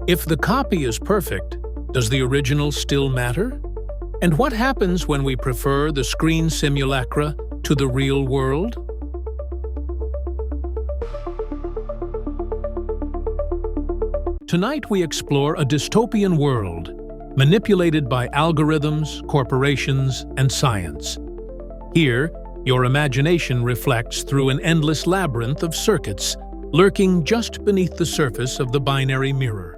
If the copy is perfect, does the original still matter? And what happens when we prefer the screen simulacra to the real world? Tonight we explore a dystopian world, manipulated by algorithms, corporations, and science. Here, your imagination reflects through an endless labyrinth of circuits, lurking just beneath the surface of the binary mirror.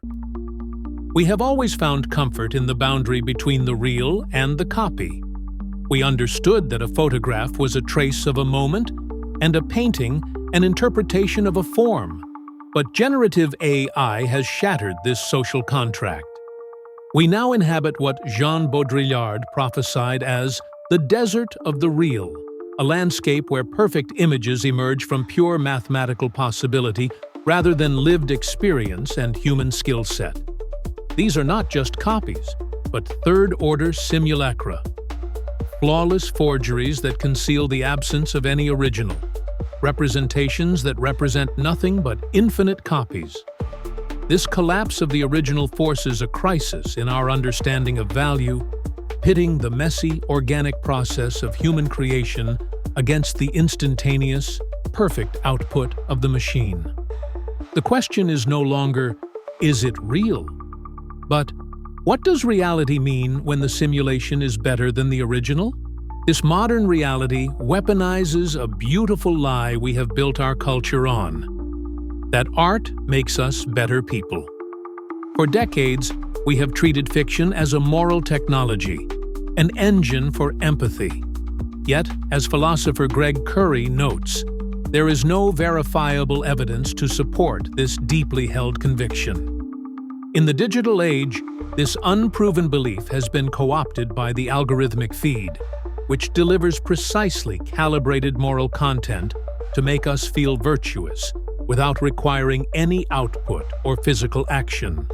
We have always found comfort in the boundary between the real and the copy. We understood that a photograph was a trace of a moment, and a painting an interpretation of a form. But generative AI has shattered this social contract. We now inhabit what Jean Baudrillard prophesied as the desert of the real, a landscape where perfect images emerge from pure mathematical possibility rather than lived experience and human skill set. These are not just copies, but third-order simulacra, flawless forgeries that conceal the absence of any original, representations that represent nothing but infinite copies. This collapse of the original forces a crisis in our understanding of value, pitting the messy, organic process of human creation against the instantaneous, perfect output of the machine. The question is no longer, is it real? But what does reality mean when the simulation is better than the original? This modern reality weaponizes a beautiful lie we have built our culture on: that art makes us better people. For decades, we have treated fiction as a moral technology, an engine for empathy. Yet, as philosopher Greg Curry notes, there is no verifiable evidence to support this deeply held conviction. In the digital age, this unproven belief has been co-opted by the algorithmic feed, which delivers precisely calibrated moral content to make us feel virtuous without requiring any output or physical action.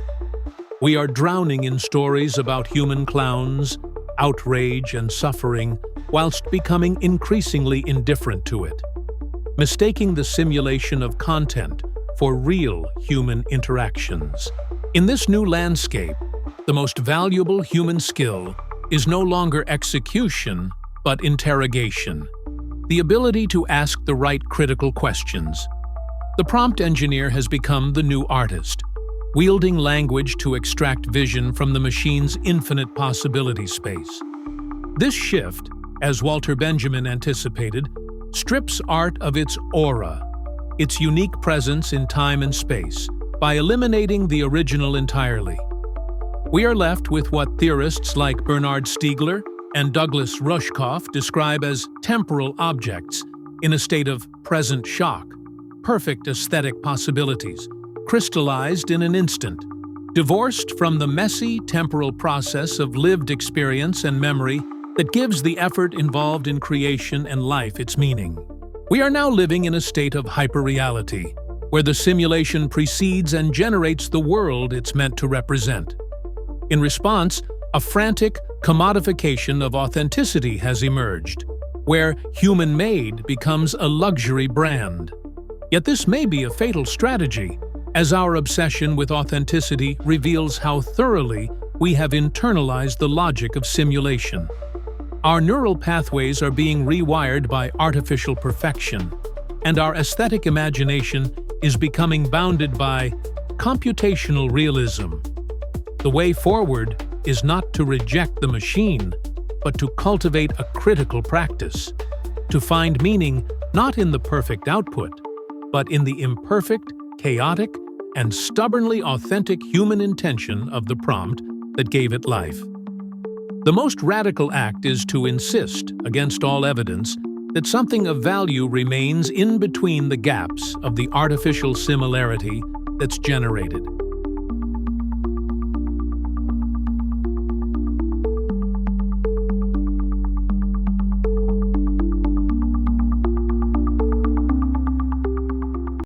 We are drowning in stories about human clowns, outrage, and suffering, whilst becoming increasingly indifferent to it, mistaking the simulation of content for real human interactions. In this new landscape, the most valuable human skill is no longer execution, but interrogation, the ability to ask the right critical questions. The prompt engineer has become the new artist, wielding language to extract vision from the machine's infinite possibility space. This shift, as Walter Benjamin anticipated, strips art of its aura, its unique presence in time and space, by eliminating the original entirely. We are left with what theorists like Bernard Stiegler and Douglas Rushkoff describe as temporal objects in a state of present shock, perfect aesthetic possibilities, crystallized in an instant, divorced from the messy temporal process of lived experience and memory that gives the effort involved in creation and life its meaning. We are now living in a state of hyperreality, where the simulation precedes and generates the world it's meant to represent. In response, a frantic commodification of authenticity has emerged, where human-made becomes a luxury brand. Yet this may be a fatal strategy, as our obsession with authenticity reveals how thoroughly we have internalized the logic of simulation. Our neural pathways are being rewired by artificial perfection, and our aesthetic imagination is becoming bounded by computational realism. The way forward is not to reject the machine, but to cultivate a critical practice, to find meaning not in the perfect output, but in the imperfect, chaotic, and stubbornly authentic human intention of the prompt that gave it life. The most radical act is to insist, against all evidence, that something of value remains in between the gaps of the artificial similarity that's generated.